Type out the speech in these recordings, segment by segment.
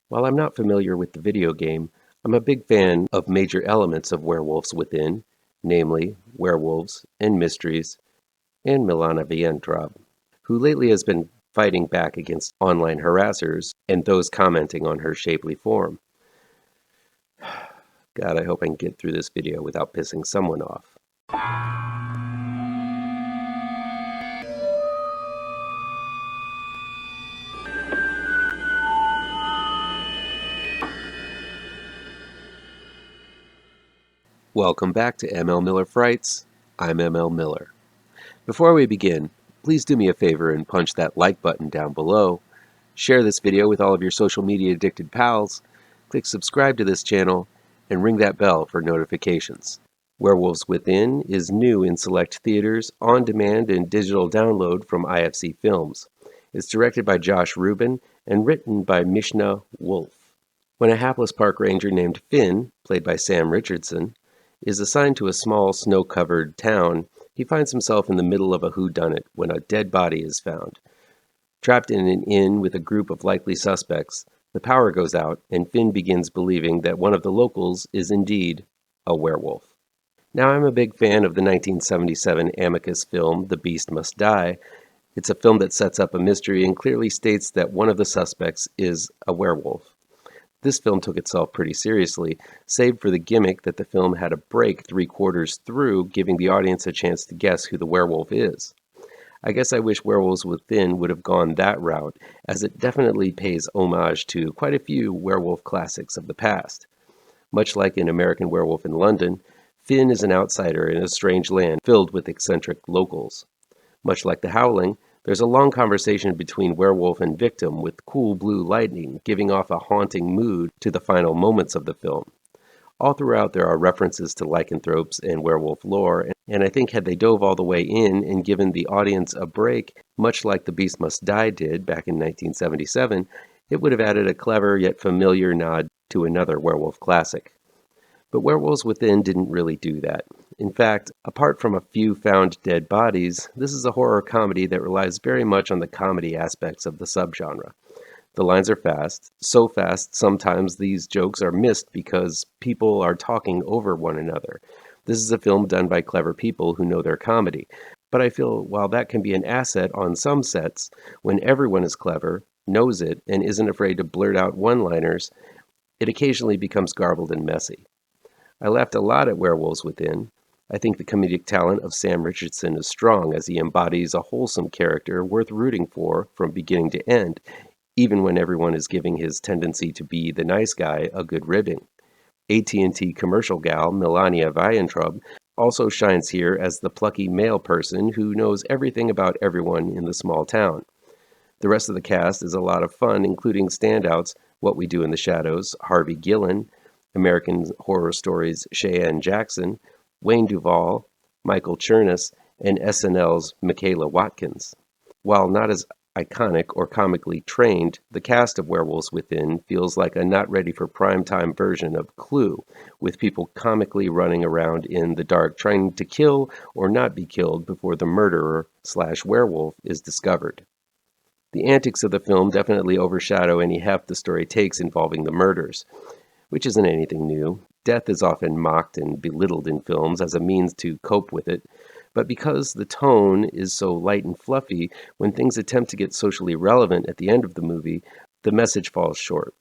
While I'm not familiar with the video game, I'm a big fan of major elements of Werewolves Within, namely werewolves and mysteries, and Milana Vientrab, who lately has been fighting back against online harassers and those commenting on her shapely form. God, I hope I can get through this video without pissing someone off. Welcome back to ML Miller Frights. I'm ML Miller. Before we begin, please do me a favor and punch that like button down below. Share this video with all of your social media addicted pals. Click subscribe to this channel and ring that bell for notifications. Werewolves Within is new in select theaters, on demand and digital download from IFC Films. It's directed by Josh Ruben and written by Mishna Wolff. When a hapless park ranger named Finn, played by Sam Richardson, is assigned to a small snow-covered town, he finds himself in the middle of a whodunit when a dead body is found. Trapped in an inn with a group of likely suspects, the power goes out and Finn begins believing that one of the locals is indeed a werewolf. Now, I'm a big fan of the 1977 Amicus film The Beast Must Die. It's a film that sets up a mystery and clearly states that one of the suspects is a werewolf. This film took itself pretty seriously, save for the gimmick that the film had a break 3/4 through, giving the audience a chance to guess who the werewolf is. I guess I wish Werewolves Within would have gone that route, as it definitely pays homage to quite a few werewolf classics of the past. Much like in American Werewolf in London, Finn is an outsider in a strange land filled with eccentric locals. Much like The Howling, there's a long conversation between werewolf and victim with cool blue lighting giving off a haunting mood to the final moments of the film. All throughout there are references to lycanthropes and werewolf lore, and I think had they dove all the way in and given the audience a break, much like The Beast Must Die did back in 1977, it would have added a clever yet familiar nod to another werewolf classic. But Werewolves Within didn't really do that. In fact, apart from a few found dead bodies, this is a horror comedy that relies very much on the comedy aspects of the subgenre. The lines are fast, so fast sometimes these jokes are missed because people are talking over one another. This is a film done by clever people who know their comedy. But I feel while that can be an asset on some sets, when everyone is clever, knows it, and isn't afraid to blurt out one-liners, it occasionally becomes garbled and messy. I laughed a lot at Werewolves Within. I think the comedic talent of Sam Richardson is strong as he embodies a wholesome character worth rooting for from beginning to end, even when everyone is giving his tendency to be the nice guy a good ribbing. AT&T commercial gal Milana Vientrab also shines here as the plucky male person who knows everything about everyone in the small town. The rest of the cast is a lot of fun, including standouts What We Do in the Shadows, Harvey Gillen, American Horror Stories' Cheyenne Jackson, Wayne Duvall, Michael Chernus, and SNL's Michaela Watkins. While not as iconic or comically trained, the cast of Werewolves Within feels like a not-ready-for-primetime version of Clue, with people comically running around in the dark trying to kill or not be killed before the murderer/werewolf is discovered. The antics of the film definitely overshadow any heft the story takes involving the murders, which isn't anything new. Death is often mocked and belittled in films as a means to cope with it, but because the tone is so light and fluffy, when things attempt to get socially relevant at the end of the movie, the message falls short.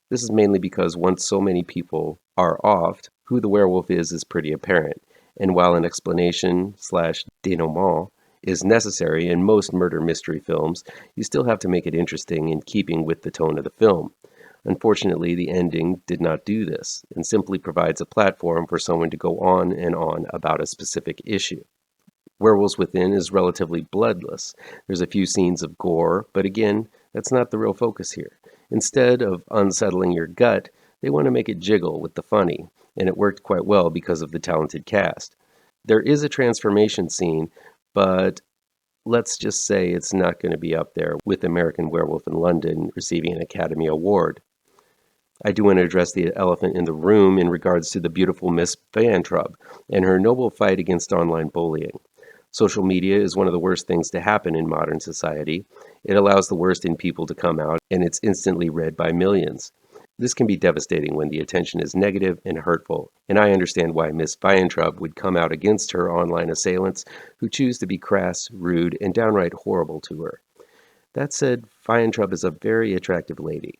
This is mainly because once so many people are offed, who the werewolf is pretty apparent, and while an explanation/denouement is necessary in most murder mystery films, you still have to make it interesting in keeping with the tone of the film. Unfortunately, the ending did not do this, and simply provides a platform for someone to go on and on about a specific issue. Werewolves Within is relatively bloodless. There's a few scenes of gore, but again, that's not the real focus here. Instead of unsettling your gut, they want to make it jiggle with the funny, and it worked quite well because of the talented cast. There is a transformation scene, but let's just say it's not going to be up there with American Werewolf in London receiving an Academy Award. I do want to address the elephant in the room in regards to the beautiful Miss Vientrab and her noble fight against online bullying. Social media is one of the worst things to happen in modern society. It allows the worst in people to come out, and it's instantly read by millions. This can be devastating when the attention is negative and hurtful, and I understand why Miss Weintraub would come out against her online assailants who choose to be crass, rude, and downright horrible to her. That said, Weintraub is a very attractive lady.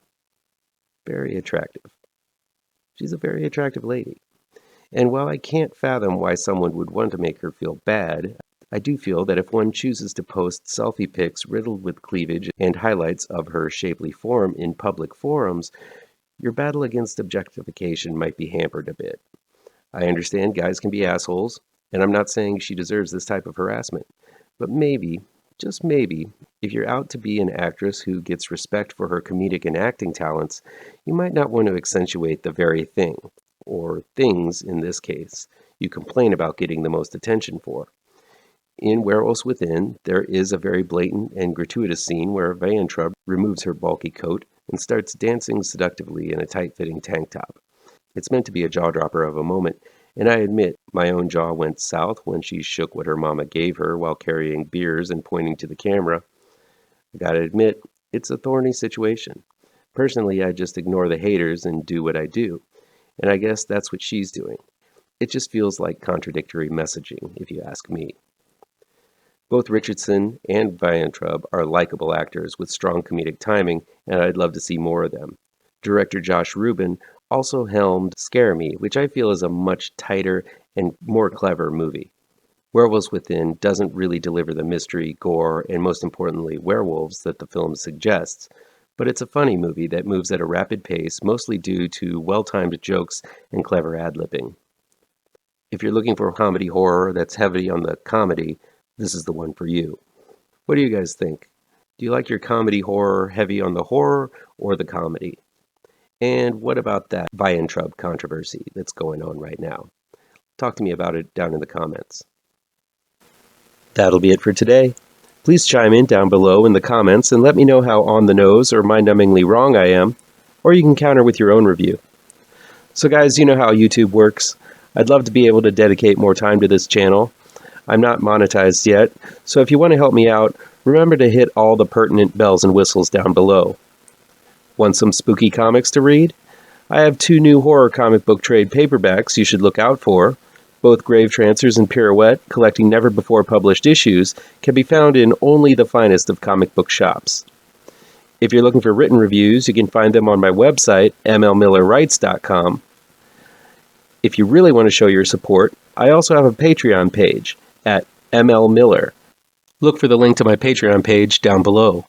Very attractive. She's a very attractive lady. And while I can't fathom why someone would want to make her feel bad, I do feel that if one chooses to post selfie pics riddled with cleavage and highlights of her shapely form in public forums, your battle against objectification might be hampered a bit. I understand guys can be assholes, and I'm not saying she deserves this type of harassment, but maybe, just maybe, if you're out to be an actress who gets respect for her comedic and acting talents, you might not want to accentuate the very thing, or things in this case, you complain about getting the most attention for. In Werewolves Within, there is a very blatant and gratuitous scene where Weintraub removes her bulky coat and starts dancing seductively in a tight-fitting tank top. It's meant to be a jaw-dropper of a moment, and I admit my own jaw went south when she shook what her mama gave her while carrying beers and pointing to the camera. I gotta admit, it's a thorny situation. Personally, I just ignore the haters and do what I do, and I guess that's what she's doing. It just feels like contradictory messaging, if you ask me. Both Richardson and Weintraub are likable actors with strong comedic timing, and I'd love to see more of them. Director Josh Ruben also helmed Scare Me, which I feel is a much tighter and more clever movie. Werewolves Within doesn't really deliver the mystery, gore, and most importantly, werewolves that the film suggests, but it's a funny movie that moves at a rapid pace, mostly due to well-timed jokes and clever ad-libbing. If you're looking for comedy horror that's heavy on the comedy, this is the one for you. What do you guys think? Do you like your comedy horror heavy on the horror or the comedy? And what about that Weintraub controversy that's going on right now? Talk to me about it down in the comments. That'll be it for today. Please chime in down below in the comments and let me know how on the nose or mind-numbingly wrong I am, or you can counter with your own review. So guys, you know how YouTube works. I'd love to be able to dedicate more time to this channel. I'm not monetized yet, so if you want to help me out, remember to hit all the pertinent bells and whistles down below. Want some spooky comics to read? I have 2 new horror comic book trade paperbacks you should look out for. Both Gravetrancers and Pirouette, collecting never-before-published issues, can be found in only the finest of comic book shops. If you're looking for written reviews, you can find them on my website, mlmillerwrites.com. If you really want to show your support, I also have a Patreon page at mlmiller. Look for the link to my Patreon page down below.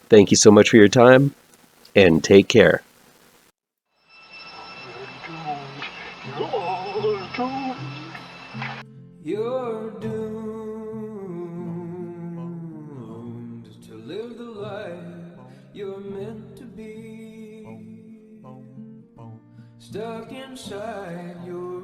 Thank you so much for your time, and take care. You're doomed to live the life you're meant to be, stuck inside your